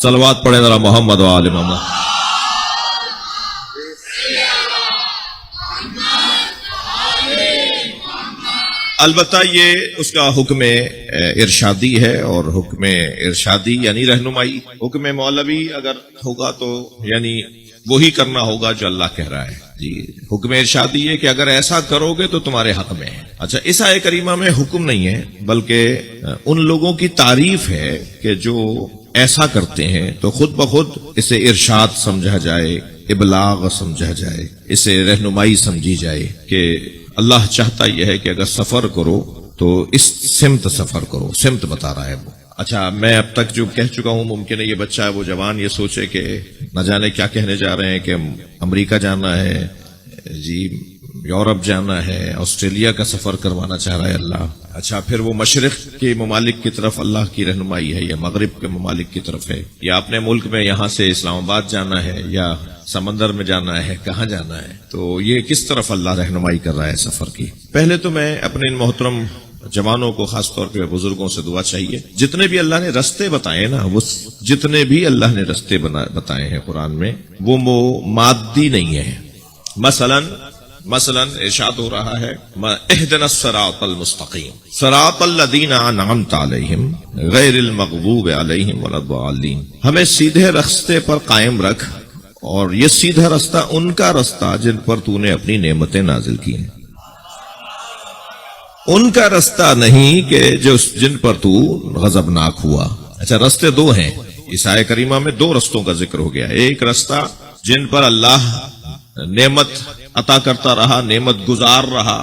صلوات پڑھیں ذرا محمد و آل محمد۔ البتہ یہ اس کا حکم ارشادی ہے، اور حکم ارشادی یعنی رہنمائی۔ حکم مولوی اگر ہوگا تو یعنی وہی کرنا ہوگا جو اللہ کہہ رہا ہے جی۔ حکم ارشادی ہے کہ اگر ایسا کرو گے تو تمہارے حق میں ہے۔ اچھا، اس آیہ کریمہ میں حکم نہیں ہے بلکہ ان لوگوں کی تعریف ہے کہ جو ایسا کرتے ہیں، تو خود بخود اسے ارشاد سمجھا جائے، ابلاغ سمجھا جائے، اسے رہنمائی سمجھی جائے کہ اللہ چاہتا یہ ہے کہ اگر سفر کرو تو اس سمت سفر کرو، سمت بتا رہا ہے وہ۔ اچھا، میں اب تک جو کہہ چکا ہوں، ممکن ہے یہ بچہ ہے وہ جوان یہ سوچے کہ نہ جانے کیا کہنے جا رہے ہیں، کہ امریکہ جانا ہے جی، یورپ جانا ہے، آسٹریلیا کا سفر کروانا چاہ رہا ہے اللہ۔ اچھا، پھر وہ مشرق کے ممالک کی طرف اللہ کی رہنمائی ہے، یا مغرب کے ممالک کی طرف ہے، یا اپنے ملک میں یہاں سے اسلام آباد جانا ہے، یا سمندر میں جانا ہے، کہاں جانا ہے، تو یہ کس طرف اللہ رہنمائی کر رہا ہے سفر کی۔ پہلے تو میں اپنے ان محترم جوانوں کو، خاص طور پہ بزرگوں سے دعا چاہیے، جتنے بھی اللہ نے رستے بتائے نا، وہ جتنے بھی اللہ نے رستے بتائے ہیں قرآن میں، وہ مادی نہیں ہے۔ مثلا ارشاد ہو رہا ہے اهدنا الصراط المستقیم صراط الذین انعمت علیہم غیر المغضوب علیہم ولا الضالین، ہمیں سیدھے رستے پر قائم رکھ، اور یہ سیدھا رستہ ان کا رستہ جن پر تو نے اپنی نعمتیں نازل کی ہیں، ان کا رستہ نہیں کہ جن پر تو غضبناک ہوا۔ اچھا، رستے دو ہیں اس آیہ کریمہ میں، دو رستوں کا ذکر ہو گیا۔ ایک رستہ جن پر اللہ نعمت عطا کرتا رہا، نعمت گزار رہا،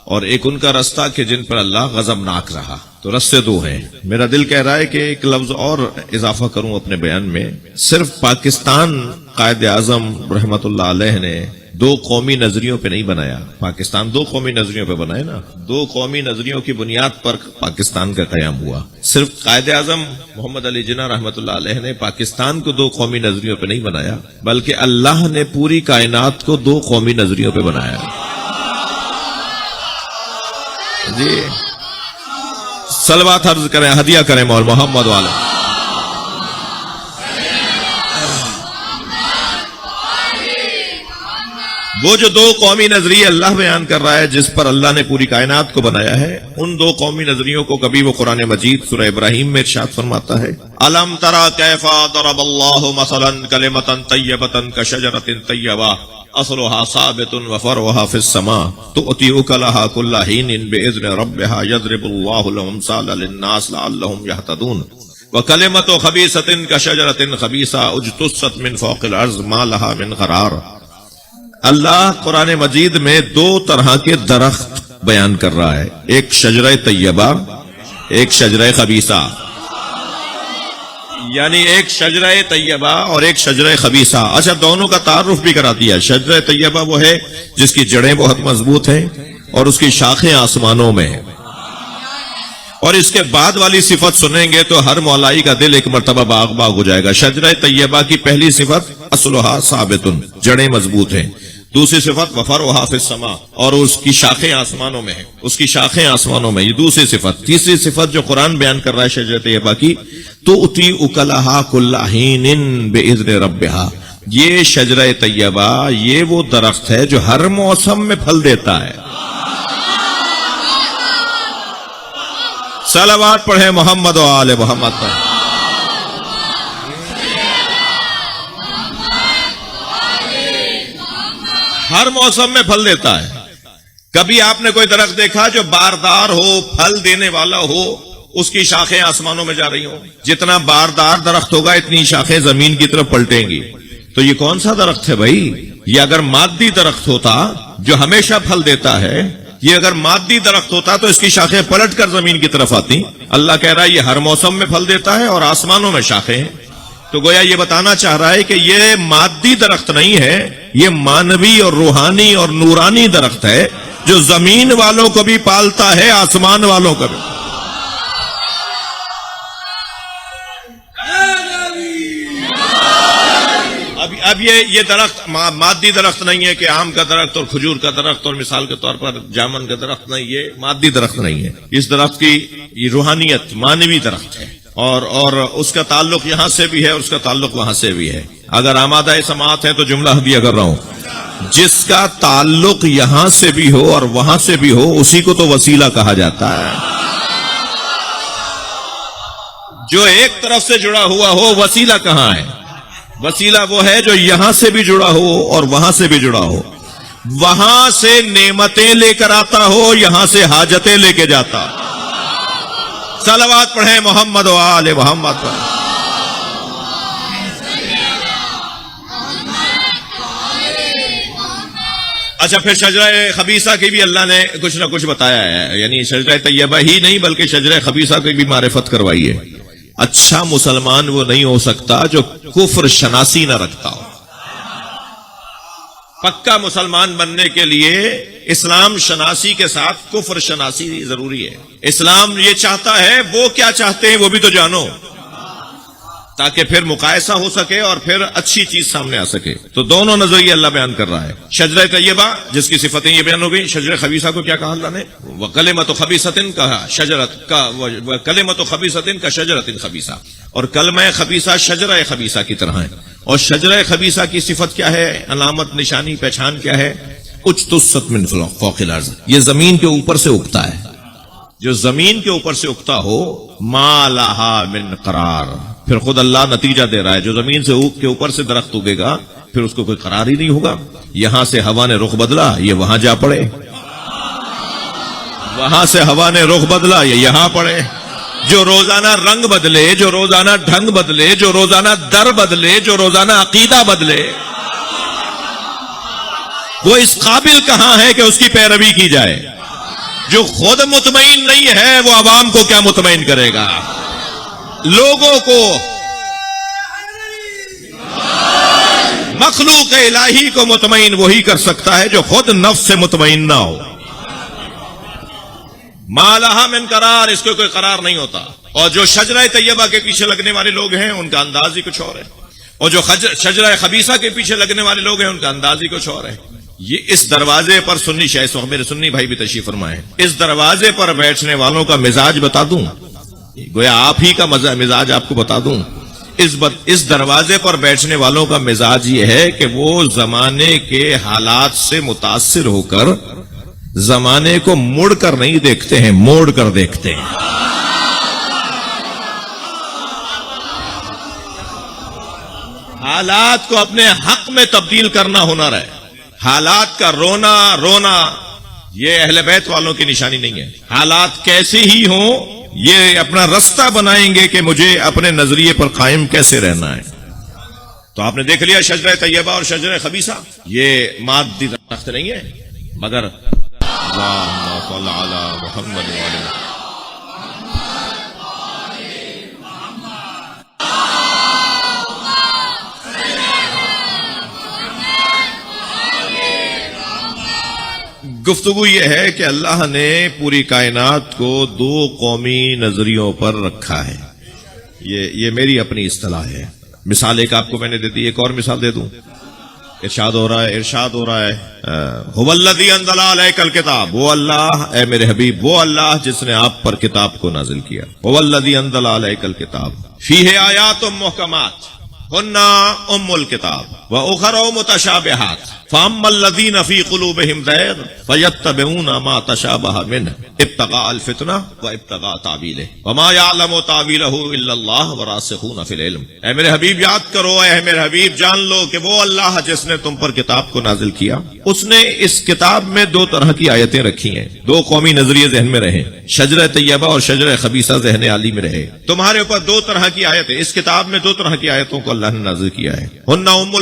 اور ایک ان کا رستہ کہ جن پر اللہ غضبناک رہا۔ تو رستے دو ہیں۔ میرا دل کہہ رہا ہے کہ ایک لفظ اور اضافہ کروں اپنے بیان میں۔ صرف پاکستان قائد اعظم رحمت اللہ علیہ نے دو قومی نظریوں پہ نہیں بنایا، پاکستان دو قومی نظریوں پہ بنائے نا، دو قومی نظریوں کی بنیاد پر پاکستان کا قیام ہوا۔ صرف قائد اعظم محمد علی جناح رحمت اللہ علیہ نے پاکستان کو دو قومی نظریوں پہ نہیں بنایا، بلکہ اللہ نے پوری کائنات کو دو قومی نظریوں پہ بنایا جی۔ صلوات عرض کریں، ہدیہ کریں مول محمد والا۔ وہ جو دو قومی نظریے اللہ بیان کر رہا ہے، جس پر اللہ نے پوری کائنات کو بنایا ہے، ان دو قومی نظریوں کو کبھی وہ قرآن مجید سورہ ابراہیم میں ارشاد فرماتا ہے، الم تری کیف ضرب اللہ مثلا کلمۃ طیبۃ کشجرۃ طیبہ اصلها ثابت وفرعها في السماء تؤتي اكلها كل حين باذن ربها يضرب الله الامثال للناس لعلهم يهتدون وكلمة خبيثة كشجرة خبيثة اجتثت من فوق الارض ما لها من قرار۔ اللہ قرآن مجید میں دو طرح کے درخت بیان کر رہا ہے، ایک شجرہ طیبہ، ایک شجرہ خبیثہ، یعنی ایک شجرہ طیبہ اور ایک شجرہ خبیثہ۔ اچھا، دونوں کا تعارف بھی کرا دیا۔ شجرہ طیبہ وہ ہے جس کی جڑیں بہت مضبوط ہیں اور اس کی شاخیں آسمانوں میں ہیں، اور اس کے بعد والی صفت سنیں گے تو ہر مولائی کا دل ایک مرتبہ باغ باغ ہو جائے گا۔ شجرہ طیبہ کی پہلی صفت اصلها ثابت، جڑیں مضبوط ہیں۔ دوسری صفت وفرعها فی السماء، اور اس کی شاخیں آسمانوں میں ہیں، اس کی شاخیں آسمانوں میں، یہ دوسری صفت۔ تیسری صفت جو قرآن بیان کر رہا ہے شجرہ طیبہ کی، تؤتی اکلها کل حین باذن ربها، یہ شجرہ طیبہ یہ وہ درخت ہے جو ہر موسم میں پھل دیتا ہے۔ صلوات پڑھیں محمد و آل محمد پر۔ ہر موسم میں پھل دیتا ہے۔ کبھی آپ نے کوئی درخت دیکھا جو باردار ہو، پھل دینے والا ہو، اس کی شاخیں آسمانوں میں جا رہی ہوں؟ جتنا باردار درخت ہوگا اتنی شاخیں زمین کی طرف پلٹیں گی۔ تو یہ کون سا درخت ہے بھائی؟ یہ اگر مادی درخت ہوتا جو ہمیشہ پھل دیتا ہے، یہ اگر مادی درخت ہوتا تو اس کی شاخیں پلٹ کر زمین کی طرف آتی۔ اللہ کہہ رہا ہے یہ ہر موسم میں پھل دیتا ہے اور آسمانوں میں شاخیں ہیں۔ تو گویا یہ بتانا چاہ رہا ہے کہ یہ مادی درخت نہیں ہے، یہ مانوی اور روحانی اور نورانی درخت ہے جو زمین والوں کو بھی پالتا ہے، آسمان والوں کو بھی۔ اب یہ درخت مادی درخت نہیں ہے کہ آم کا درخت اور کھجور کا درخت اور مثال کے طور پر جامن کا درخت نہیں، یہ مادی درخت نہیں ہے۔ اس درخت کی یہ روحانیت مانوی درخت ہے، اور اس کا تعلق یہاں سے بھی ہے، اس کا تعلق وہاں سے بھی ہے. اگر آمادہ سماعت ہے تو جملہ ہدیہ کر رہا ہوں. جس کا تعلق یہاں سے بھی ہو اور وہاں سے بھی ہو اسی کو تو وسیلہ کہا جاتا ہے. جو ایک طرف سے جڑا ہوا ہو وسیلہ کہاں ہے؟ وسیلہ وہ ہے جو یہاں سے بھی جڑا ہو اور وہاں سے بھی جڑا ہو. وہاں سے نعمتیں لے کر آتا ہو، یہاں سے حاجتیں لے کے جاتا. صلوات پڑھیں محمد و آل محمد پر. اچھا، پھر شجرہ خبیثہ کی بھی اللہ نے کچھ نہ کچھ بتایا ہے، یعنی شجرہ طیبہ ہی نہیں بلکہ شجرہ خبیثہ کی بھی معرفت کروائی ہے. اچھا مسلمان وہ نہیں ہو سکتا جو کفر شناسی نہ رکھتا ہو. پکا مسلمان بننے کے لیے اسلام شناسی کے ساتھ کفر شناسی ضروری ہے. اسلام یہ چاہتا ہے، وہ کیا چاہتے ہیں وہ بھی تو جانو، تاکہ پھر مقایسہ ہو سکے اور پھر اچھی چیز سامنے آ سکے. تو دونوں نظریے اللہ بیان کر رہا ہے. شجرہ طیبہ جس کی صفتیں یہ بیان ہو گئی. شجرہ خبیثہ کو کیا کہا اللہ نے؟ وَكَلِمَةُ خَبِيثَةٍ کہا، شجرت کا کلمۃ خبیثۃ کا شجرۃ خبیثہ. اور کلمہ خبیثہ شجرہ خبیثہ کی طرح ہے. اور شجرہ خبیثہ کی صفت کیا ہے؟ علامت، نشانی، پہچان کیا ہے؟ اجتثت من فوق الارض، یہ زمین کے اوپر سے اگتا ہے. جو زمین کے اوپر سے اگتا ہو، ما لہا من قرار. پھر خود اللہ نتیجہ دے رہا ہے، جو زمین سے کے اوپر سے درخت اگے گا پھر اس کو کوئی قرار ہی نہیں ہوگا. یہاں سے ہوا نے رخ بدلا، یہ وہاں جا پڑے. وہاں سے ہوا نے رخ بدلا، یہ یہاں پڑے. جو روزانہ رنگ بدلے، جو روزانہ ڈھنگ بدلے، جو روزانہ در بدلے، جو روزانہ عقیدہ بدلے، وہ اس قابل کہاں ہے کہ اس کی پیروی کی جائے؟ جو خود مطمئن نہیں ہے وہ عوام کو کیا مطمئن کرے گا؟ لوگوں کو، مخلوق الہی کو مطمئن وہی کر سکتا ہے جو خود نفس سے مطمئن نہ ہو. ما لہا من قرار، اس کو کوئی قرار نہیں ہوتا. اور جو شجرہ طیبہ کے پیچھے لگنے والے لوگ ہیں ان کا انداز ہی کچھ اور ہے، اور جو شجرہ خبیثہ کے پیچھے لگنے والے لوگ ہیں ان کا انداز ہی کچھ اور ہے. یہ اس دروازے پر سنی شیخ، میرے سنی بھائی بھی تشریف فرمائے، اس دروازے پر بیٹھنے والوں کا مزاج بتا دوں، گویا آپ ہی کا مزاج آپ کو بتا دوں. اس دروازے پر بیٹھنے والوں کا مزاج یہ ہے کہ وہ زمانے کے حالات سے متاثر ہو کر زمانے کو مڑ کر نہیں دیکھتے ہیں، موڑ کر دیکھتے ہیں. حالات کو اپنے حق میں تبدیل کرنا ہنر ہے. حالات کا رونا یہ اہل بیت والوں کی نشانی نہیں ہے. حالات کیسے ہی ہوں یہ اپنا رستہ بنائیں گے کہ مجھے اپنے نظریے پر قائم کیسے رہنا ہے. تو آپ نے دیکھ لیا شجرہ طیبہ اور شجرہ خبیثہ یہ مادی درخت نہیں ہے، مگر اللہم صل علی محمد وعلی گفتگو یہ ہے کہ اللہ نے پوری کائنات کو دو قومی نظریوں پر رکھا ہے. یہ میری اپنی اصطلاح ہے. مثال ایک آپ کو میں نے دے دی، ایک اور مثال دے دوں. ارشاد ہو رہا ہے هو الذی انزل علیک الکتاب، وہ اللہ، اے میرے حبیب وہ اللہ جس نے آپ پر کتاب کو نازل کیا. هو الذی انزل علیک الکتاب فیہ آیات محکمات ہن ام الکتاب وأخر متشابہات فَأَمَّا الَّذِينَ فِي قُلُوبِهِمْ زَيْغٌ فَيَتَّبِعُونَ مَا تَشَابَهَ مِنْهُ ابْتِغَاءَ الْفِتْنَةِ وَابْتِغَاءَ تَأْوِيلِهِ وَمَا يَعْلَمُ تَأْوِيلَهُ إِلَّا اللَّهُ وَالرَّاسِخُونَ فِي الْعِلْمِ. اے میرے حبیب یاد کرو، اے میرے حبیب جان لو کہ وہ اللہ جس نے تم پر کتاب کو نازل کیا، اس نے اس کتاب میں دو طرح کی آیتیں رکھی ہیں. دو قومی نظریے ذہن میں رہے، شجرہ طیبہ اور شجرہ خبیثہ ذہن عالی میں رہے. تمہارے اوپر دو طرح کی آیتیں، اس کتاب میں دو طرح کی آیتوں کو اللہ نے نازل کیا ہے. ہن ام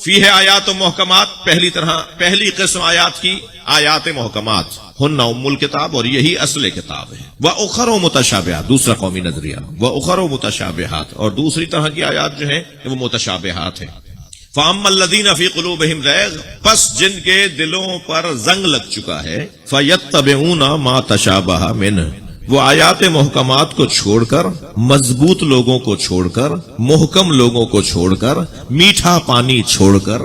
فیہ آیات محکمات، پہلی قسم آیات کی آیات محکمات، ہن ام الکتاب، اور یہی اصل کتاب ہے. وَأُخَرُ مُتَشَابِهَاتٌ، دوسرا قومی نظریہ. وَأُخَرُ مُتَشَابِهَاتٌ، اور دوسری طرح کی آیات جو ہیں وہ متشابہات ہیں. فَأَمَّا الَّذِينَ فِي قُلُوبِهِمْ زَيْغٌ، پس جن کے دلوں پر زنگ لگ چکا ہے، فَيَتَّبِعُونَ مَا تَشَابَهَ مِنْهُ، وہ آیات محکمات کو چھوڑ کر، مضبوط لوگوں کو چھوڑ کر، محکم لوگوں کو چھوڑ کر، میٹھا پانی چھوڑ کر،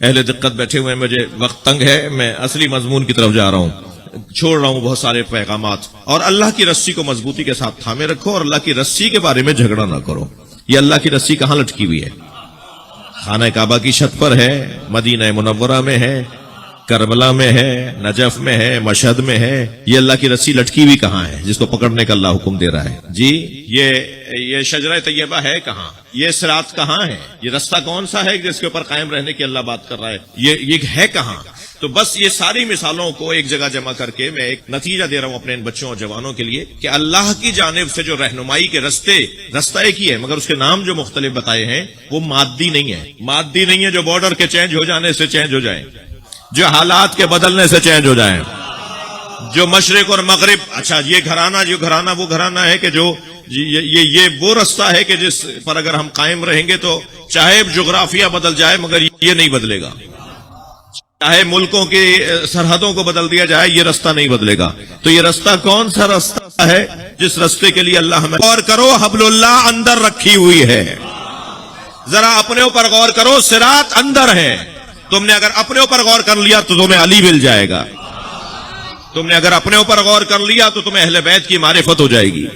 اہل دقت بیٹھے ہوئے ہیں، مجھے وقت تنگ ہے، میں اصلی مضمون کی طرف جا رہا ہوں، چھوڑ رہا ہوں بہت سارے پیغامات. اور اللہ کی رسی کو مضبوطی کے ساتھ تھامے رکھو، اور اللہ کی رسی کے بارے میں جھگڑا نہ کرو. یہ اللہ کی رسی کہاں لٹکی ہوئی ہے؟ خانہ کعبہ کی چھت پر ہے، مدینہ منورہ میں ہے، کربلا میں ہے، نجف میں ہے، مشہد میں ہے. یہ اللہ کی رسی لٹکی ہوئی کہاں ہے جس کو پکڑنے کا اللہ حکم دے رہا ہے؟ جی یہ شجرہ طیبہ ہے کہاں؟ یہ صراط کہاں ہے؟ یہ رستہ کون سا ہے جس کے اوپر قائم رہنے کی اللہ بات کر رہا ہے؟ یہ ہے کہاں؟ تو بس یہ ساری مثالوں کو ایک جگہ جمع کر کے میں ایک نتیجہ دے رہا ہوں اپنے ان بچوں اور جوانوں کے لیے کہ اللہ کی جانب سے جو رہنمائی کے رستہ ایک ہی ہے، مگر اس کے نام جو مختلف بتائے ہیں وہ مادی نہیں ہے. مادی نہیں ہے جو بارڈر کے چینج ہو جانے سے چینج ہو جائے، جو حالات کے بدلنے سے چینج ہو جائیں، جو مشرق اور مغرب. اچھا یہ گھرانہ وہ گھرانہ ہے کہ جو یہ وہ رستہ ہے کہ جس پر اگر ہم قائم رہیں گے تو چاہے جغرافیہ بدل جائے مگر یہ نہیں بدلے گا، چاہے ملکوں کی سرحدوں کو بدل دیا جائے یہ رستہ نہیں بدلے گا. تو یہ رستہ کون سا رستہ ہے جس رستے کے لیے اللہ ہمیں غور کرو، حبل اللہ اندر رکھی ہوئی ہے. ذرا اپنے اوپر غور کرو، صراط اندر ہے. تم نے اگر اپنے اوپر غور کر لیا تو تمہیں علی مل جائے گا. تم نے اگر اپنے اوپر غور کر لیا تو تمہیں اہل بیت کی معرفت ہو جائے گی.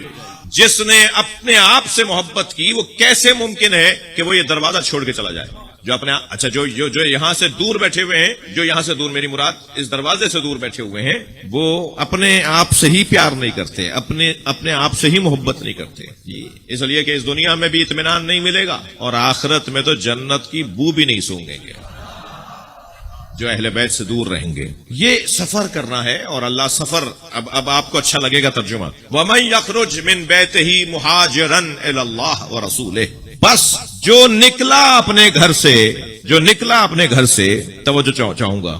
جس نے اپنے آپ سے محبت کی وہ کیسے ممکن ہے کہ وہ یہ دروازہ چھوڑ کے چلا جائے؟ جو اپنے اچھا جو یہاں سے دور بیٹھے ہوئے ہیں، جو یہاں سے دور، میری مراد اس دروازے سے دور بیٹھے ہوئے ہیں، وہ اپنے آپ سے ہی پیار نہیں کرتے، اپنے آپ سے ہی محبت نہیں کرتے. اس لیے کہ اس دنیا میں بھی اطمینان نہیں ملے گا اور آخرت میں تو جنت کی بو بھی نہیں سونگیں گے جو اہل بیت سے دور رہیں گے. یہ سفر کرنا ہے اور اللہ سفر اب آپ کو اچھا لگے گا ترجمہ. وَمَن يَخْرُجْ مِن بَيْتِهِ مُهَاجِرًا إِلَى اللَّهِ وَرَسُولِهِ. بس جو نکلا اپنے گھر سے توجہ چاہوں گا،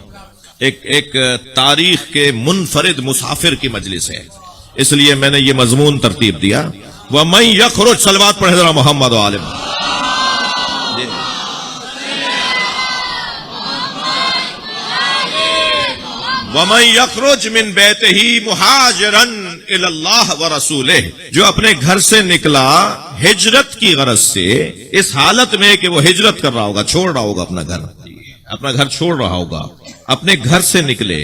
ایک تاریخ کے منفرد مسافر کی مجلس ہے، اس لیے میں نے یہ مضمون ترتیب دیا. وَمَن يَخْرُجْ، صلوات پڑھیں ذرا محمد و آل محمد. وَمَن يَخْرُجْ مِن بَيْتِهِ مُهَاجِرًا إِلَى اللَّهِ وَرَسُولِهِ. جو اپنے گھر سے نکلا ہجرت کی غرض سے، اس حالت میں کہ وہ ہجرت کر رہا ہوگا، چھوڑ رہا ہوگا اپنا گھر چھوڑ رہا ہوگا، اپنے گھر سے نکلے.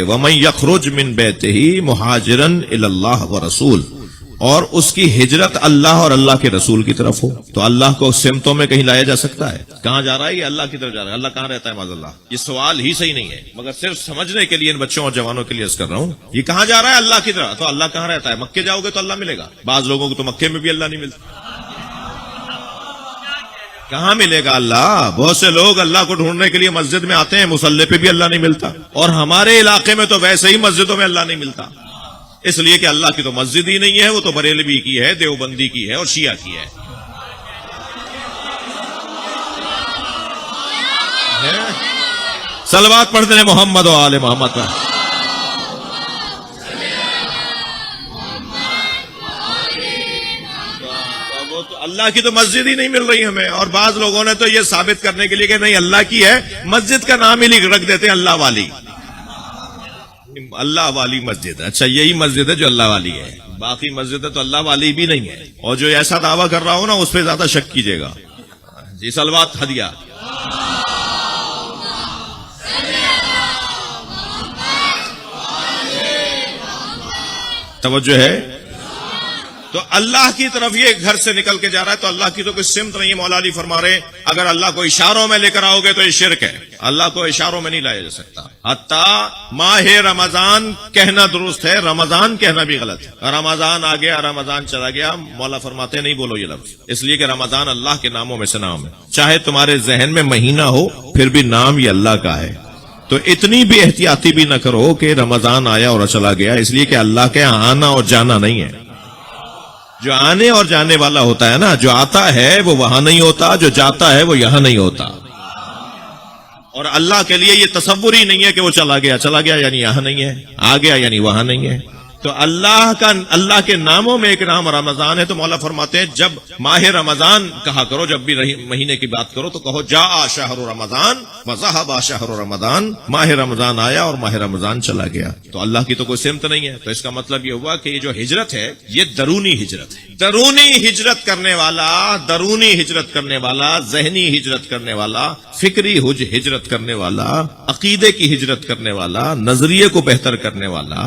وَمَن يَخْرُجْ مِن بَيْتِهِ مُهَاجِرًا إِلَى اللَّهِ وَرَسُولِهِ، اور اس کی ہجرت اللہ اور اللہ کے رسول کی طرف ہو. تو اللہ کو سمتوں میں کہیں لایا جا سکتا ہے؟ کہاں جا رہا ہے یہ؟ اللہ کی طرف جا رہا ہے. اللہ کہاں رہتا ہے معاذ اللہ؟ یہ سوال ہی صحیح نہیں ہے، مگر صرف سمجھنے کے لیے ان بچوں اور جوانوں کے لیے عرض کر رہا ہوں. یہ کہاں جا رہا ہے؟ اللہ کی طرف. تو اللہ کہاں رہتا ہے؟ مکے جاؤ گے تو اللہ ملے گا. بعض لوگوں کو تو مکے میں بھی اللہ نہیں ملتا. کہاں ملے گا اللہ؟ بہت سے لوگ اللہ کو ڈھونڈنے کے لیے مسجد میں آتے ہیں، مصلی پہ بھی اللہ نہیں ملتا. اور ہمارے علاقے میں تو ویسے ہی مسجدوں میں اللہ نہیں ملتا، اس لیے کہ اللہ کی تو مسجد ہی نہیں ہے، وہ تو بریلوی کی ہے، دیوبندی کی ہے اور شیعہ کی ہے. صلوات پڑھتے ہیں محمد و آل محمد پر. اللہ کی تو مسجد ہی نہیں مل رہی ہمیں. اور بعض لوگوں نے تو یہ ثابت کرنے کے لیے کہ نہیں اللہ کی ہے، مسجد کا نام ہی رکھ دیتے ہیں اللہ والی. اللہ والی مسجد. اچھا یہی مسجد ہے جو اللہ والی ہے، باقی مسجد ہے تو اللہ والی بھی نہیں ہے. اور جو ایسا دعویٰ کر رہا ہو نا اس پہ زیادہ شک کیجیے گا. جی صلوات ہدیہ. توجہ ہے. تو اللہ کی طرف یہ گھر سے نکل کے جا رہا ہے تو اللہ کی تو کوئی سمت نہیں ہے. مولا علی فرما رہے اگر اللہ کو اشاروں میں لے کر آؤ گے تو یہ شرک ہے. اللہ کو اشاروں میں نہیں لایا جا سکتا. حتیٰ ماہ رمضان کہنا درست ہے، رمضان کہنا بھی غلط ہے. رمضان آ گیا، رمضان چلا گیا، مولا فرماتے نہیں بولو یہ لفظ، اس لیے کہ رمضان اللہ کے ناموں میں سے نام ہے. چاہے تمہارے ذہن میں مہینہ ہو پھر بھی نام یہ اللہ کا ہے. تو اتنی بھی احتیاطی بھی نہ کرو کہ رمضان آیا اور چلا گیا، اس لیے کہ اللہ کے آنا اور جانا نہیں ہے. جو آنے اور جانے والا ہوتا ہے نا، جو آتا ہے وہ وہاں نہیں ہوتا، جو جاتا ہے وہ یہاں نہیں ہوتا. اور اللہ کے لیے یہ تصور ہی نہیں ہے کہ وہ چلا گیا یعنی یہاں نہیں ہے، آ گیا یعنی وہاں نہیں ہے. تو اللہ کے ناموں میں ایک نام رمضان ہے، تو مولا فرماتے ہیں جب ماہ رمضان کہا کرو، جب بھی مہینے کی بات کرو تو کہو جاء شہر رمضان وذهب شہر رمضان، ماہ رمضان آیا اور ماہ رمضان چلا گیا۔ تو اللہ کی تو کوئی سمت نہیں ہے، تو اس کا مطلب یہ ہوا کہ یہ جو ہجرت ہے یہ درونی ہجرت ہے، درونی ہجرت کرنے والا، ذہنی ہجرت کرنے والا، فکری ہجرت کرنے والا، عقیدے کی ہجرت کرنے والا، نظریے کو بہتر کرنے والا،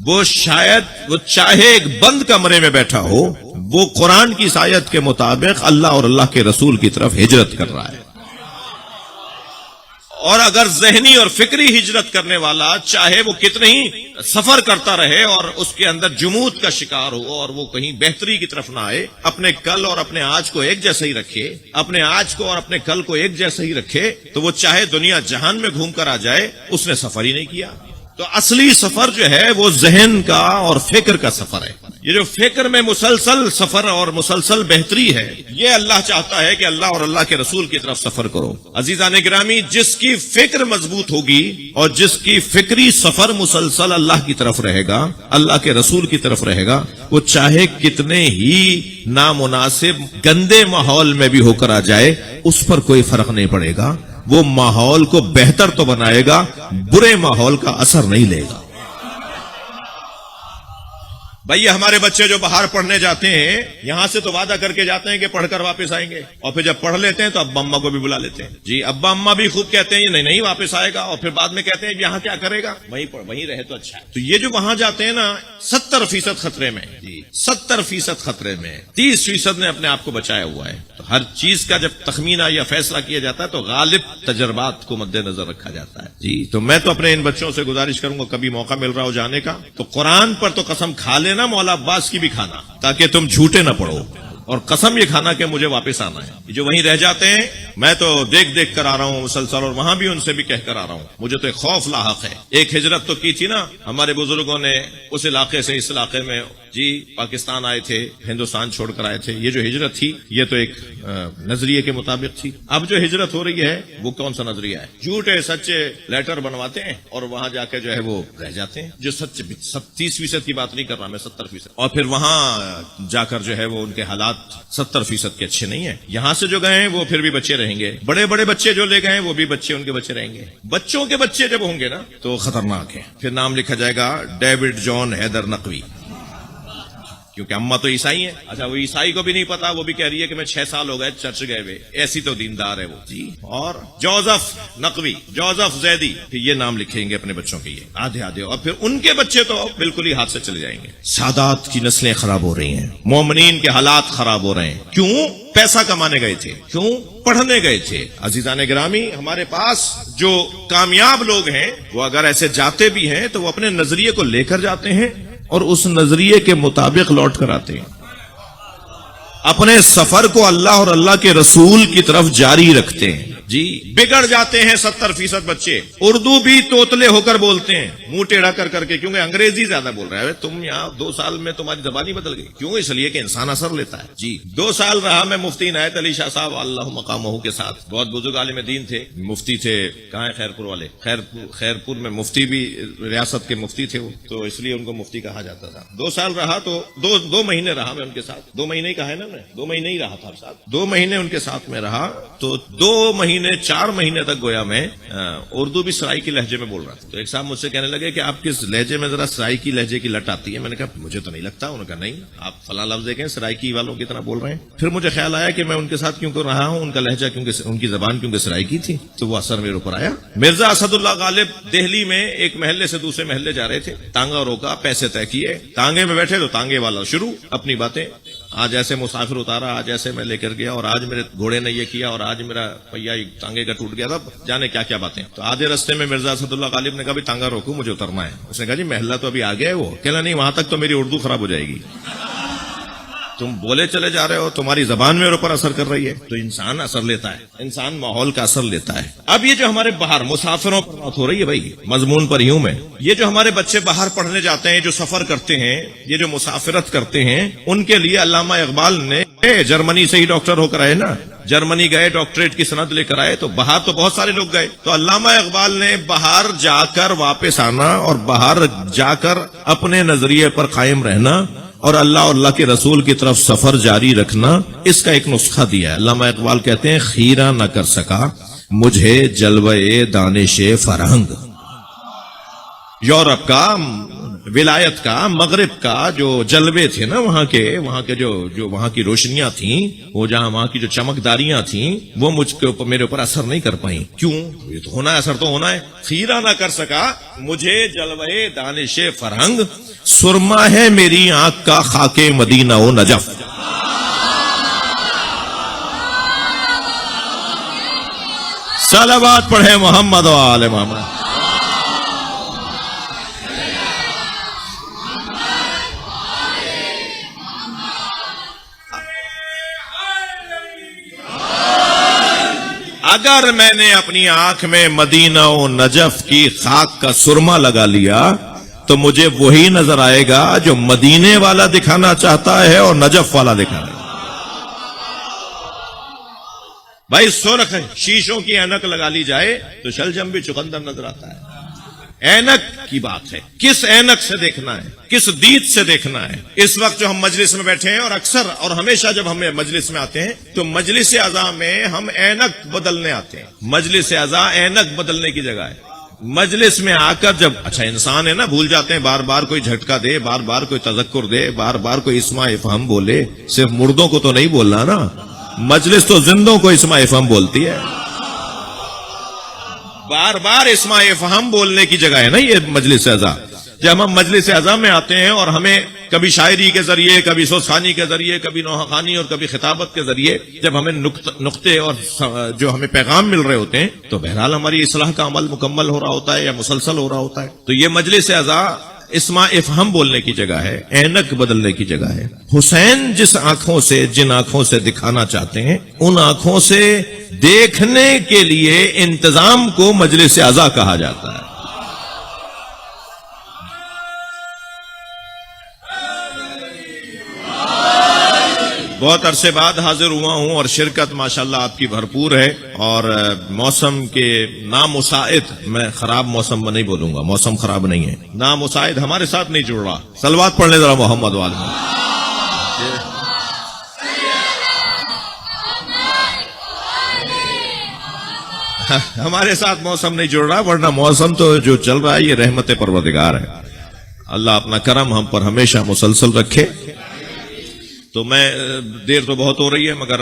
وہ شاید وہ چاہے ایک بند کمرے میں بیٹھا ہو، وہ قرآن کی آیت کے مطابق اللہ اور اللہ کے رسول کی طرف ہجرت کر رہا ہے۔ اور اگر ذہنی اور فکری ہجرت کرنے والا چاہے وہ کتنے ہی سفر کرتا رہے اور اس کے اندر جمود کا شکار ہو اور وہ کہیں بہتری کی طرف نہ آئے، اپنے کل اور اپنے آج کو ایک جیسا ہی رکھے، اپنے آج کو اور اپنے کل کو ایک جیسا ہی رکھے، تو وہ چاہے دنیا جہان میں گھوم کر آ جائے، اس نے سفر ہی نہیں کیا۔ تو اصلی سفر جو ہے وہ ذہن کا اور فکر کا سفر ہے۔ یہ جو فکر میں مسلسل سفر اور مسلسل بہتری ہے، یہ اللہ چاہتا ہے کہ اللہ اور اللہ کے رسول کی طرف سفر کرو۔ عزیزان گرامی، جس کی فکر مضبوط ہوگی اور جس کی فکری سفر مسلسل اللہ کی طرف رہے گا، اللہ کے رسول کی طرف رہے گا، وہ چاہے کتنے ہی نامناسب گندے ماحول میں بھی ہو کر آ جائے، اس پر کوئی فرق نہیں پڑے گا، وہ ماحول کو بہتر تو بنائے گا، برے ماحول کا اثر نہیں لے گا۔ بھائی ہمارے بچے جو باہر پڑھنے جاتے ہیں، یہاں سے تو وعدہ کر کے جاتے ہیں کہ پڑھ کر واپس آئیں گے، اور پھر جب پڑھ لیتے ہیں تو ابا اماں کو بھی بلا لیتے ہیں، جی ابا اماں بھی خوب کہتے ہیں نہیں واپس آئے گا، اور پھر بعد میں کہتے ہیں یہاں کیا کرے گا، وہیں رہے تو اچھا ہے۔ تو یہ جو وہاں جاتے ہیں نا، 70% خطرے میں، جی 70% خطرے میں، 30% نے اپنے آپ کو بچایا ہوا ہے۔ تو ہر چیز کا جب تخمینہ یا فیصلہ کیا جاتا ہے تو غالب تجربات کو مد نظر رکھا جاتا ہے۔ جی تو میں تو اپنے ان بچوں سے گزارش کروں گا، کبھی موقع مل رہا ہو جانے کا تو قرآن پر تو قسم کھا لینا، مولا عباس کی بھی کھانا، تاکہ تم جھوٹے نہ پڑو، اور قسم یہ کھانا کہ مجھے واپس آنا ہے۔ جو وہیں رہ جاتے ہیں، میں تو دیکھ کر آ رہا ہوں مسلسل، اور وہاں بھی ان سے بھی کہہ کر آ رہا ہوں، مجھے تو ایک خوف لاحق ہے۔ ایک ہجرت تو کی تھی نا ہمارے بزرگوں نے، اس علاقے سے اس علاقے میں، جی پاکستان آئے تھے، ہندوستان چھوڑ کر آئے تھے۔ یہ جو ہجرت تھی یہ تو ایک نظریے کے مطابق تھی۔ اب جو ہجرت ہو رہی ہے وہ کون سا نظریہ ہے؟ جھوٹے سچے لیٹر بنواتے ہیں اور وہاں جا کے جو ہے وہ رہ جاتے ہیں۔ جو سچ 30% کی بات نہیں کر رہا میں، 70%، اور پھر وہاں جا کر جو ہے وہ ان کے حالات 70% کے اچھے نہیں ہیں۔ یہاں سے جو گئے ہیں وہ پھر بھی بچے رہیں گے، بڑے بڑے بچے جو لے گئے ہیں وہ بھی بچے ان کے بچے رہیں گے۔ بچوں کے بچے جب ہوں گے نا تو خطرناک ہے، پھر نام لکھا جائے گا ڈیوڈ جان حیدر نقوی، کیونکہ اماں تو عیسائی ہیں۔ اچھا وہ عیسائی کو بھی نہیں پتا، وہ بھی کہہ رہی ہے کہ میں 6 سال ہو گئے چرچ گئے ہوئے، ایسی تو دیندار ہے وہ، جی۔ اور جوزف نقوی، جوزف زیدی، پھر یہ نام لکھیں گے اپنے بچوں کے، یہ آدھے، اور پھر ان کے بچے تو بالکل ہی ہاتھ سے چلے جائیں گے۔ سادات کی نسلیں خراب ہو رہی ہیں، مومنین کے حالات خراب ہو رہے ہیں۔ کیوں؟ پیسہ کمانے گئے تھے، کیوں؟ پڑھنے گئے تھے۔ عزیزان گرامی، ہمارے پاس جو کامیاب لوگ ہیں وہ اگر ایسے جاتے بھی ہیں تو وہ اپنے نظریے کو لے کر جاتے ہیں اور اس نظریے کے مطابق لوٹ کر آتے ہیں، اپنے سفر کو اللہ اور اللہ کے رسول کی طرف جاری رکھتے ہیں۔ جی بگڑ جاتے ہیں 70% بچے، اردو بھی توتلے ہو کر بولتے ہیں، منہ ٹیڑھا کر کے، کیونکہ انگریزی زیادہ بول رہا ہے۔ تم یہاں 2 سال میں تمہاری زبان ہی بدل گئی، کیوں؟ اس لیے کہ انسان اثر لیتا ہے۔ جی 2 سال رہا میں مفتی عنایت علی شاہ صاحب اللہ مقامہ کے ساتھ، بہت بزرگ عالم دین تھے، مفتی تھے، کہاں ہے خیرپور والے، خیرپور میں مفتی بھی، ریاست کے مفتی تھے وہ، تو اس لیے ان کو مفتی کہا جاتا تھا۔ 2 سال رہا تو 2 مہینے رہا میں ان کے ساتھ، 2 مہینے ہی کہا ہے نا، 2 مہینے ہی رہا تھا ساتھ، 2 مہینے ان کے ساتھ میں رہا، تو 2 مہینے 4 مہینے تک گویا میں اردو بھی سرائیکی لہجے میں بول رہا تھا۔ تو ایک صاحب مجھ سے کہنے لگے کہ آپ کس لہجے میں ذرا سرائیکی لہجے کی لٹ آتی ہے؟ میں نے کہا مجھے تو نہیں لگتا۔ انہوں نے کہا نہیں، آپ فلاں لفظ دیکھیں سرائیکی والوں کی طرح بول رہے ہیں۔ پھر مجھے خیال آیا کہ میں ان کے ساتھ کیوں کر رہا ہوں، ان کا لہجہ کیونکہ ان کی زبان کیونکہ سرائیکی تھی، تو وہ اثر میرے اوپر آیا۔ مرزا اسد اللہ غالب دہلی میں ایک محلے سے دوسرے محلے جا رہے تھے، تانگا روکا، پیسے طے کیے، تانگے میں بیٹھے تو تانگے والا شروع اپنی باتیں، آج ایسے مسافر اتارا، آج ایسے میں لے کر گیا، اور آج میرے گھوڑے نے یہ کیا، اور آج میرا پہیا تانگے کا ٹوٹ گیا تھا، جانے کیا کیا باتیں۔ تو آدھے رستے میں مرزا اسد اللہ غالب نے کہا بھی تانگا روکو، مجھے اترنا ہے۔ اس نے کہا جی محلہ تو ابھی آگے ہے، وہ کہنا نہیں وہاں تک تو میری اردو خراب ہو جائے گی، تم بولے چلے جا رہے ہو، تمہاری زبان میرے اوپر اثر کر رہی ہے۔ تو انسان اثر لیتا ہے، انسان ماحول کا اثر لیتا ہے۔ اب یہ جو ہمارے باہر مسافروں پر بات ہو رہی ہے، بھائی مضمون پر ہی ہوں میں، یہ جو ہمارے بچے باہر پڑھنے جاتے ہیں، جو سفر کرتے ہیں، یہ جو مسافرت کرتے ہیں، ان کے لیے علامہ اقبال نے جرمنی سے ہی ڈاکٹر ہو کر آئے نا، جرمنی گئے, ڈاکٹریٹ کی سند لے کر آئے, تو باہر تو بہت سارے لوگ گئے. تو علامہ اقبال نے باہر جا کر واپس آنا اور باہر جا کر اپنے نظریے پر قائم رہنا اور اللہ کے رسول کی طرف سفر جاری رکھنا, اس کا ایک نسخہ دیا ہے. علامہ اقبال کہتے ہیں خیرہ نہ کر سکا مجھے جلوے دانش فرہنگ. یورپ کا, ولایت کا, مغرب کا جو جلوے تھے نا, وہاں کے جو وہاں کی روشنیاں تھیں, وہ جہاں وہاں کی جو چمکداریاں تھیں, وہ مجھ کے اوپر, میرے اوپر اثر نہیں کر پائیں. کیوں؟ یہ تو ہونا ہے, اثر تو ہونا ہے. خیرہ نہ کر سکا مجھے جلوے دانش فرہنگ, سرما ہے میری آنکھ کا خاک مدینہ و نجف. صلوات پڑھے محمد و آل محمد. اگر میں نے اپنی آنکھ میں مدینہ و نجف کی خاک کا سرما لگا لیا تو مجھے وہی نظر آئے گا جو مدینے والا دکھانا چاہتا ہے اور نجف والا دکھانا. بھائی سرخ شیشوں کی اینک لگا لی جائے تو شلجم بھی چقندر نظر آتا ہے. اینک کی بات ہے, کس اینک سے دیکھنا ہے, کس دید سے دیکھنا ہے. اس وقت جو ہم مجلس میں بیٹھے ہیں, اور اکثر اور ہمیشہ جب ہم مجلس میں آتے ہیں تو مجلس اعضاء میں ہم اینک بدلنے آتے ہیں. مجلس اعضاء اینک بدلنے کی جگہ ہے. مجلس میں آ کر جب, اچھا انسان ہے نا, بھول جاتے ہیں, بار بار کوئی جھٹکا دے, بار بار کوئی تذکر دے, بار بار کوئی اسماء افہام بولے. صرف مردوں کو تو نہیں بولنا نا, مجلس تو زندوں کو اسماء افہام بولتی ہے. بار بار اسماء افہام بولنے کی جگہ ہے نا یہ مجلس اعضاء. جب ہم مجلس اعضاء میں آتے ہیں اور ہمیں کبھی شاعری کے ذریعے, کبھی سوسخانی کے ذریعے, کبھی نوحہ خوانی اور کبھی خطابت کے ذریعے جب ہمیں نقطے اور جو ہمیں پیغام مل رہے ہوتے ہیں, تو بہرحال ہماری اصلاح کا عمل مکمل ہو رہا ہوتا ہے یا مسلسل ہو رہا ہوتا ہے. تو یہ مجلس اعضاء اسماء افہام بولنے کی جگہ ہے, اینک بدلنے کی جگہ ہے. حسین جس آنکھوں سے, جن آنکھوں سے دکھانا چاہتے ہیں, ان آنکھوں سے دیکھنے کے لیے انتظام کو مجلس اعضاء کہا جاتا ہے. بہت عرصے بعد حاضر ہوا ہوں اور شرکت ماشاءاللہ آپ کی بھرپور ہے, اور موسم کے نامساعد, میں خراب موسم میں نہیں بولوں گا, موسم خراب نہیں ہے, نامساعد ہمارے ساتھ نہیں جڑ رہا. صلوات پڑھنے ذرا محمد والے. ہمارے ساتھ موسم نہیں جڑ رہا, ورنہ موسم تو جو چل رہا ہے یہ رحمت پروردگار ہے. اللہ اپنا کرم ہم پر ہمیشہ مسلسل رکھے. تو میں, دیر تو بہت ہو رہی ہے مگر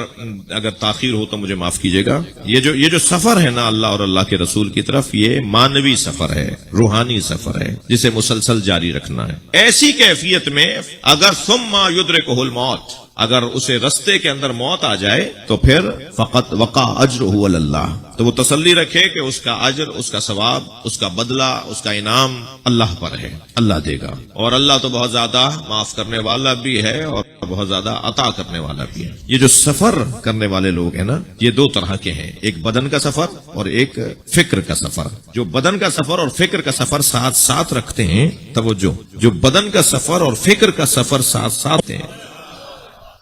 اگر تاخیر ہو تو مجھے معاف کیجیے گا. یہ جو سفر ہے نا اللہ اور اللہ کے رسول کی طرف, یہ مانوی سفر ہے, روحانی سفر ہے, جسے مسلسل جاری رکھنا ہے. ایسی کیفیت میں اگر ثم یدرکہ الموت, اگر اسے رستے کے اندر موت آ جائے تو پھر فقط وقع اجرہ علی اللہ, تو وہ تسلی رکھے کہ اس کا اجر, اس کا ثواب, اس کا بدلہ, اس کا انعام اللہ پر ہے, اللہ دے گا. اور اللہ تو بہت زیادہ معاف کرنے والا بھی ہے اور بہت زیادہ عطا کرنے والا بھی ہے. یہ جو سفر کرنے والے لوگ ہیں نا, یہ دو طرح کے ہیں, ایک بدن کا سفر اور ایک فکر کا سفر. جو بدن کا سفر اور فکر کا سفر ساتھ ساتھ رکھتے ہیں, توجہ, جو بدن کا سفر اور فکر کا سفر ساتھ ساتھ ہیں,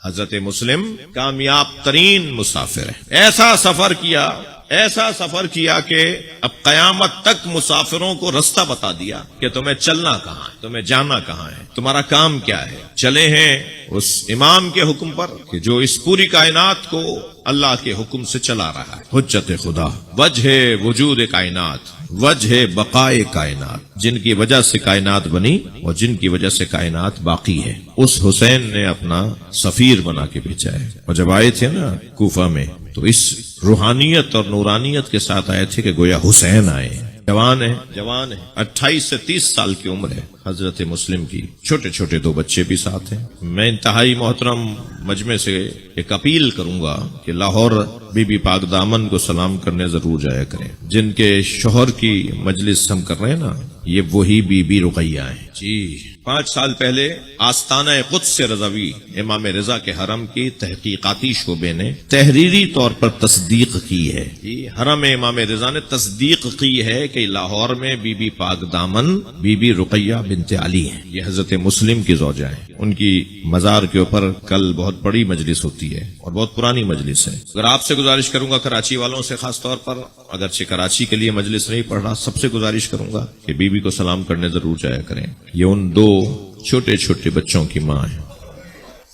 حضرت مسلم کامیاب ترین مسافر ہے. ایسا سفر کیا کہ اب قیامت تک مسافروں کو رستہ بتا دیا کہ تمہیں چلنا کہاں ہے, تمہیں جانا کہاں ہے, تمہارا کام کیا ہے. چلے ہیں اس امام کے حکم پر کہ جو اس پوری کائنات کو اللہ کے حکم سے چلا رہا ہے. حجت خدا, وجہ وجود کائنات, وجہ بقائے کائنات, جن کی وجہ سے کائنات بنی اور جن کی وجہ سے کائنات باقی ہے. اس حسین نے اپنا سفیر بنا کے بھیجا ہے. اور جب آئے تھے نا کوفہ میں, تو اس روحانیت اور نورانیت کے ساتھ آئے تھے کہ گویا حسین آئے. جوان ہے 28 سے 30 سال کی عمر ہے حضرت مسلم کی, چھوٹے چھوٹے 2 بچے بھی ساتھ ہیں. میں انتہائی محترم مجمع سے ایک اپیل کروں گا کہ لاہور بی بی پاک دامن کو سلام کرنے ضرور جایا کریں. جن کے شوہر کی مجلس ہم کر رہے ہیں نا, یہ وہی بی بی رقیہ ہیں جی. 5 سال پہلے آستانہ قدس رضوی امام رضا کے حرم کی تحقیقاتی شعبے نے تحریری طور پر تصدیق کی ہے. حرم امام رضا نے تصدیق کی ہے کہ لاہور میں بی بی پاک دامن بی بی رقیہ بنت علی ہیں. یہ حضرت مسلم کی زوجہ ہیں. ان کی مزار کے اوپر کل بہت بڑی مجلس ہوتی ہے اور بہت پرانی مجلس ہے. اگر آپ سے گزارش کروں گا، کراچی والوں سے خاص طور پر، اگرچہ کراچی کے لیے مجلس نہیں پڑھ رہا، سب سے گزارش کروں گا کہ بی بی کو سلام کرنے ضرور جایا کریں. یہ ان 2 چھوٹے چھوٹے بچوں کی ماں ہے.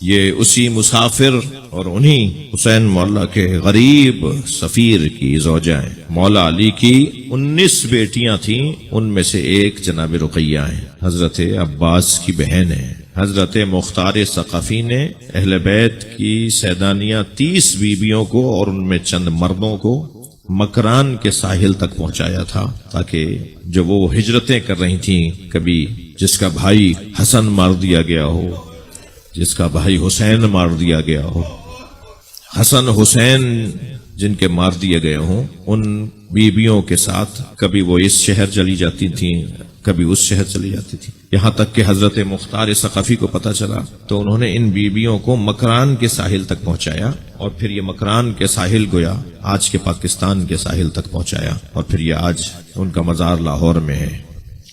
یہ اسی مسافر اور انہی حسین مولا کے غریب سفیر کی زوجہ ہیں. مولا علی کی 19 بیٹیاں تھیں، ان میں سے ایک جناب رقیہ ہیں، حضرت عباس کی بہن ہے. حضرت مختار ثقفی نے اہل بیت کی سیدانیہ 30 بیویوں کو اور ان میں چند مردوں کو مکران کے ساحل تک پہنچایا تھا، تاکہ جو وہ ہجرتیں کر رہی تھیں، کبھی جس کا بھائی حسن مار دیا گیا ہو، جس کا بھائی حسین مار دیا گیا ہو، حسن حسین جن کے مار دیے گئے ہوں، ان بیویوں کے ساتھ کبھی وہ اس شہر چلی جاتی تھیں، کبھی اس شہر چلی جاتی تھی. یہاں تک کہ حضرت مختار ثقفی کو پتہ چلا تو انہوں نے ان بیویوں کو مکران کے ساحل تک پہنچایا، اور پھر یہ مکران کے ساحل گویا آج کے پاکستان کے ساحل تک پہنچایا، اور پھر یہ آج ان کا مزار لاہور میں ہے.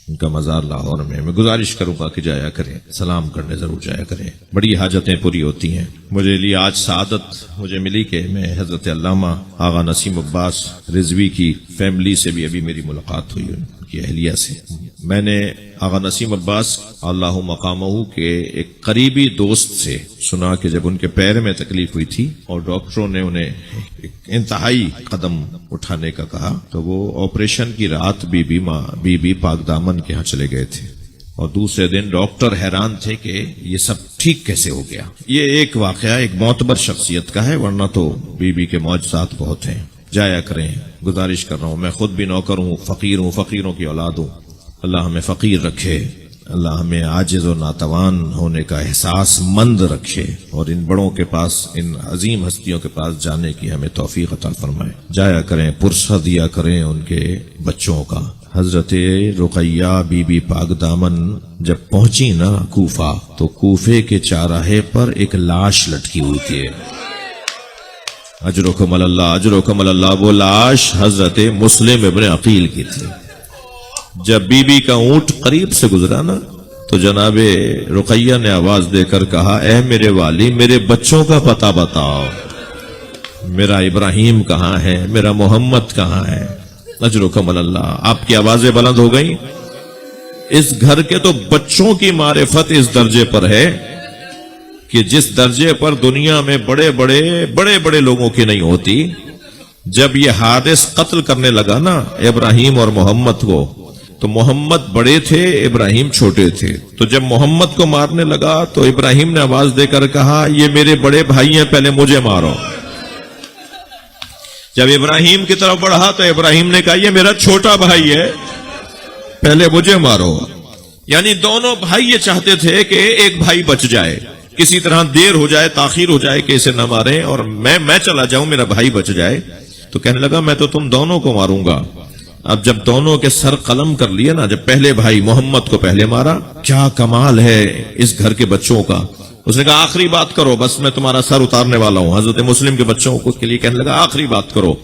ان کا مزار لاہور میں. میں گزارش کروں گا کہ جایا کریں، سلام کرنے ضرور جایا کریں. بڑی حاجتیں پوری ہوتی ہیں. مجھے لیے آج سعادت مجھے ملی کہ میں حضرت علامہ آغا نسیم عباس رضوی کی فیملی سے بھی ابھی میری ملاقات ہوئی، ان کی اہلیہ سے. میں نے آغا نسیم عباس اللہ مقامہ کے ایک قریبی دوست سے سنا کہ جب ان کے پیر میں تکلیف ہوئی تھی اور ڈاکٹروں نے انہیں ایک انتہائی قدم اٹھانے کا کہا، تو وہ آپریشن کی رات بی بی پاک دامن کے ہاں چلے گئے تھے، اور دوسرے دن ڈاکٹر حیران تھے کہ یہ سب ٹھیک کیسے ہو گیا. یہ ایک واقعہ ایک معتبر شخصیت کا ہے، ورنہ تو بی بی کے معجزات بہت ہیں. جایا کریں. گزارش کر رہا ہوں، میں خود بھی نوکر ہوں، فقیروں کی اولاد ہوں. اللہ ہمیں فقیر رکھے، اللہ ہمیں عاجز و ناتوان ہونے کا احساس مند رکھے، اور ان بڑوں کے پاس، ان عظیم ہستیوں کے پاس جانے کی ہمیں توفیق عطا فرمائے. جایا کریں، پرسہ دیا کریں ان کے بچوں کا. حضرت رقیہ بی بی پاک دامن جب پہنچی نا کوفہ، تو کوفے کے چاراہے پر ایک لاش لٹکی ہوئی تھی. اجرکم اللہ، اجرکم اللہ. وہ لاش حضرت مسلم ابن عقیل کی تھی. جب بی بی کا اونٹ قریب سے گزرا نا، تو جناب رقیہ نے آواز دے کر کہا، اے میرے والی، میرے بچوں کا پتہ بتاؤ، میرا ابراہیم کہاں ہے، میرا محمد کہاں ہے. اجرکم اللہ. آپ کی آوازیں بلند ہو گئیں. اس گھر کے تو بچوں کی معرفت اس درجے پر ہے کہ جس درجے پر دنیا میں بڑے بڑے لوگوں کی نہیں ہوتی. جب یہ حارث قتل کرنے لگا نا ابراہیم اور محمد کو، تو محمد بڑے تھے، ابراہیم چھوٹے تھے. تو جب محمد کو مارنے لگا تو ابراہیم نے آواز دے کر کہا، یہ میرے بڑے بھائی ہیں، پہلے مجھے مارو. جب ابراہیم کی طرف بڑھا تو ابراہیم نے کہا، یہ میرا چھوٹا بھائی ہے، پہلے مجھے مارو. یعنی دونوں بھائی یہ چاہتے تھے کہ ایک بھائی بچ جائے، کسی طرح دیر ہو جائے، تاخیر ہو جائے کہ اسے نہ ماریں، اور میں چلا جاؤں، میرا بھائی بچ جائے. تو کہنے لگا، میں تو تم دونوں کو ماروں گا. اب جب دونوں کے سر قلم کر لیے نا، جب پہلے بھائی محمد کو پہلے مارا. کیا کمال ہے اس گھر کے بچوں کا. اس نے کہا، آخری بات کرو، بس میں تمہارا سر اتارنے والا ہوں. حضرت مسلم کے بچوں کو کے لیے کہنے لگا، آخری بات کرو.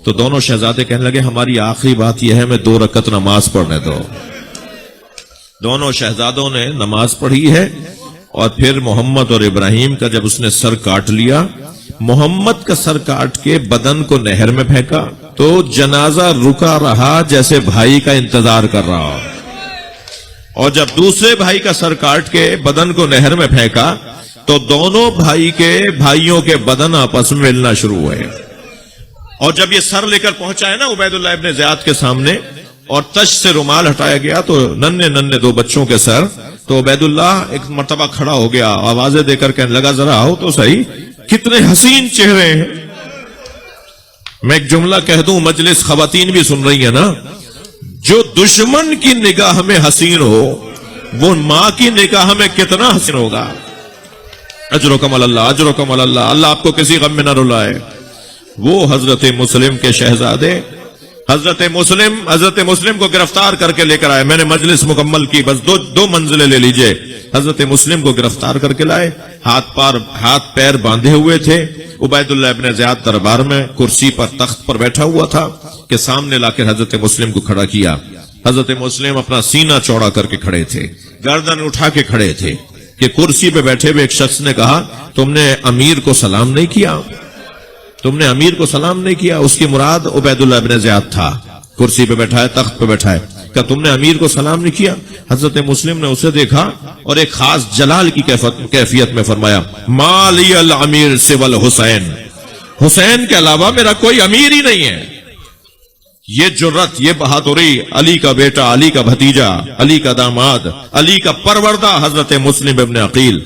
تو دونوں شہزادے کہنے لگے، ہماری آخری بات یہ ہے، میں 2 رکعت نماز پڑھنے دو. دونوں شہزادوں نے نماز پڑھی ہے، اور پھر محمد اور ابراہیم کا جب اس نے سر کاٹ لیا، محمد کا سر کاٹ کے بدن کو نہر میں پھینکا، تو جنازہ رکا رہا جیسے بھائی کا انتظار کر رہا. اور جب دوسرے بھائی کا سر کاٹ کے بدن کو نہر میں پھینکا، تو دونوں بھائیوں کے بدن آپس میں ملنا شروع ہوئے. اور جب یہ سر لے کر پہنچا ہے نا عبید اللہ ابن زیاد کے سامنے، اور تش سے رومال ہٹایا گیا، تو ننھے 2 بچوں کے سر. تو عبید اللہ ایک مرتبہ کھڑا ہو گیا، آوازیں دے کر کہنے لگا، ذرا آؤ تو صحیح، کتنے حسین چہرے ہیں. میں ایک جملہ کہہ دوں، مجلس خواتین بھی سن رہی ہیں نا، جو دشمن کی نگاہ میں حسین ہو، وہ ماں کی نگاہ میں کتنا حسین ہوگا. اجرکم اللہ، اجرکم اللہ. اللہ آپ کو کسی غم میں نہ رلائے. وہ حضرت مسلم کے شہزادے حضرت مسلم کو گرفتار کر کے لے کر آئے. میں نے مجلس مکمل کی, بس دو منزلیں لے لیجئے. حضرت مسلم کو گرفتار کر کے لائے, ہاتھ پیر باندھے ہوئے تھے. عبید اللہ ابن زیاد دربار میں کرسی پر تخت پر بیٹھا ہوا تھا کہ سامنے لا کر حضرت مسلم کو کھڑا کیا. حضرت مسلم اپنا سینہ چوڑا کر کے کھڑے تھے, گردن اٹھا کے کھڑے تھے کہ کرسی پہ بیٹھے ہوئے ایک شخص نے کہا, تم نے امیر کو سلام نہیں کیا, تم نے امیر کو سلام نہیں کیا. اس کی مراد عبید اللہ ابن زیاد تھا, کرسی پہ بیٹھا ہے, تخت پہ بیٹھا ہے. کہ تم نے امیر کو سلام نہیں کیا. حضرت مسلم نے اسے دیکھا اور ایک خاص جلال کی کیفیت میں فرمایا, ما لی الامیر سوى الحسین, حسین کے علاوہ میرا کوئی امیر ہی نہیں ہے. یہ جرت, یہ بہادری, علی کا بیٹا, علی کا بھتیجا, علی کا داماد, علی کا پروردہ حضرت مسلم ابن عقیل.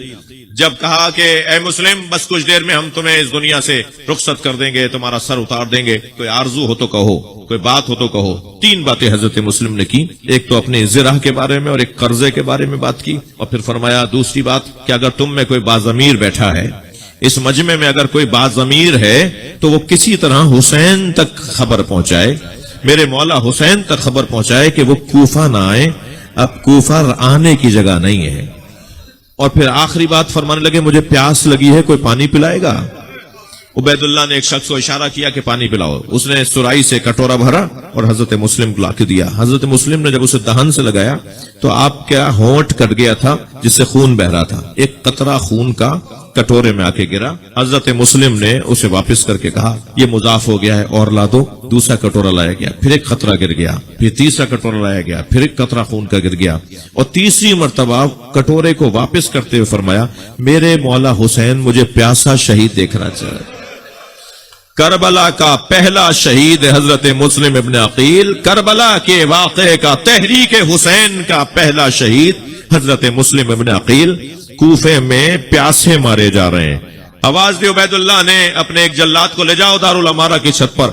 جب کہا کہ اے مسلم بس کچھ دیر میں ہم تمہیں اس دنیا سے رخصت کر دیں گے, تمہارا سر اتار دیں گے, کوئی آرزو ہو تو کہو, کوئی بات ہو تو کہو. 3 باتیں حضرت مسلم نے کی. ایک تو اپنے زرہ کے بارے میں اور ایک قرضے کے بارے میں بات کی, اور پھر فرمایا دوسری بات کہ اگر تم میں کوئی باضمیر بیٹھا ہے, اس مجمع میں اگر کوئی باضمیر ہے تو وہ کسی طرح حسین تک خبر پہنچائے, میرے مولا حسین تک خبر پہنچائے کہ وہ کوفہ نہ آئے, اب کوفہ آنے کی جگہ نہیں ہے. اور پھر آخری بات فرمانے لگے, مجھے پیاس لگی ہے, کوئی پانی پلائے گا. عبید اللہ نے ایک شخص کو اشارہ کیا کہ پانی پلاؤ. اس نے سرائی سے کٹورا بھرا اور حضرت مسلم کو لا کے دیا. حضرت مسلم نے جب اسے دہن سے لگایا تو آپ کا ہونٹ کٹ گیا تھا جس سے خون بہ رہا تھا. ایک قطرہ خون کا کٹورے میں آ کے گرا. حضرت مسلم نے اسے واپس کر کے کہا, یہ مضاف ہو گیا ہے اور لا دو. دوسرا کٹورا لایا گیا, پھر ایک قطرہ گر گیا, پھر تیسرا کٹورا لایا گیا, پھر ایک قطرہ خون کا گر گیا, اور تیسری مرتبہ کٹورے کو واپس کرتے ہوئے فرمایا, میرے مولا حسین مجھے پیاسا شہید دیکھنا چاہے. کربلا کا پہلا شہید حضرت مسلم ابن عقیل, کربلا کے واقعے کا, تحریک حسین کا پہلا شہید حضرت مسلم ابن عقیل کوفے میں پیاسے مارے جا رہے ہیں. آواز دی عبید اللہ نے اپنے ایک جلاد کو, لے جاؤ دارالامارہ کی چھت پر,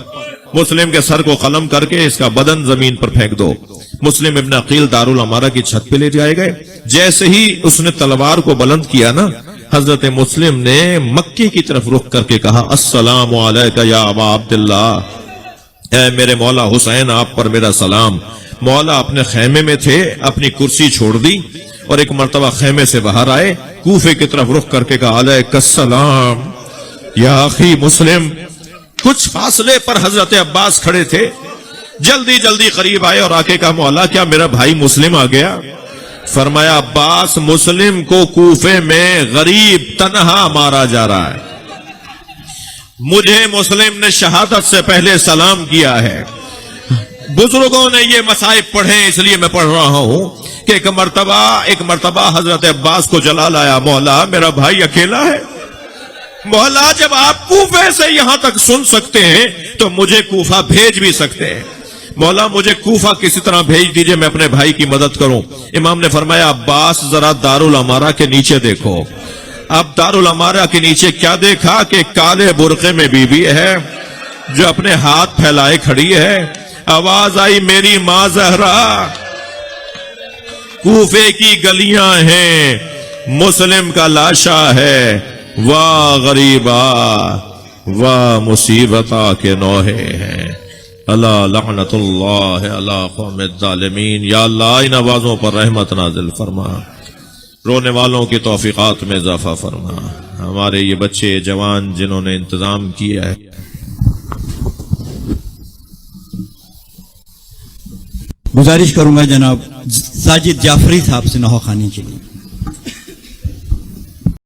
مسلم کے سر کو قلم کر کے اس کا بدن زمین پر پھینک دو. مسلم ابن عقیل دارالامارہ کی چھت پہ لے جائے گئے. جیسے ہی اس نے تلوار کو بلند کیا نا, حضرت مسلم نے مکے کی طرف رخ کر کے کہا, السلام علیکہ یا ابا عبداللہ, اے میرے مولا حسین آپ پر میرا سلام. مولا اپنے خیمے میں تھے, اپنی کرسی چھوڑ دی اور ایک مرتبہ خیمے سے باہر آئے, کوفے کی طرف رخ کر کے کہا, علیکہ السلام یا اخی مسلم. کچھ فاصلے پر حضرت عباس کھڑے تھے, جلدی قریب آئے اور آ کے کہا, مولا کیا میرا بھائی مسلم آ گیا؟ فرمایا, عباس مسلم کو کوفے میں غریب تنہا مارا جا رہا ہے, مجھے مسلم نے شہادت سے پہلے سلام کیا ہے. بزرگوں نے یہ مصائب پڑھے اس لیے میں پڑھ رہا ہوں کہ ایک مرتبہ حضرت عباس کو جلال آیا, مولا میرا بھائی اکیلا ہے. مولا جب آپ کوفے سے یہاں تک سن سکتے ہیں تو مجھے کوفہ بھیج بھی سکتے ہیں. مولا مجھے کوفہ کسی طرح بھیج دیجئے, میں اپنے بھائی کی مدد کروں. امام نے فرمایا, عباس ذرا دارالامارہ کے نیچے دیکھو. اب دارالامارہ کے نیچے کیا دیکھا کہ کالے برقعے میں بی بی ہے جو اپنے ہاتھ پھیلائے کھڑی ہے. آواز آئی, میری ماں زہرا. کوفے کی گلیاں ہیں, مسلم کا لاشا ہے, واہ غریبا واہ مصیبتا کے نوحے ہیں. اللہ لعنت اللہ علی قوم الظالمین. یا اللہ ان آوازوں پر رحمت نازل فرما, رونے والوں کی توفیقات میں اضافہ فرما. ہمارے یہ بچے جوان جنہوں نے انتظام کیا ہے, گزارش کروں گا جناب ساجد جعفری صاحب سے نوحہ خوانی کے لیے.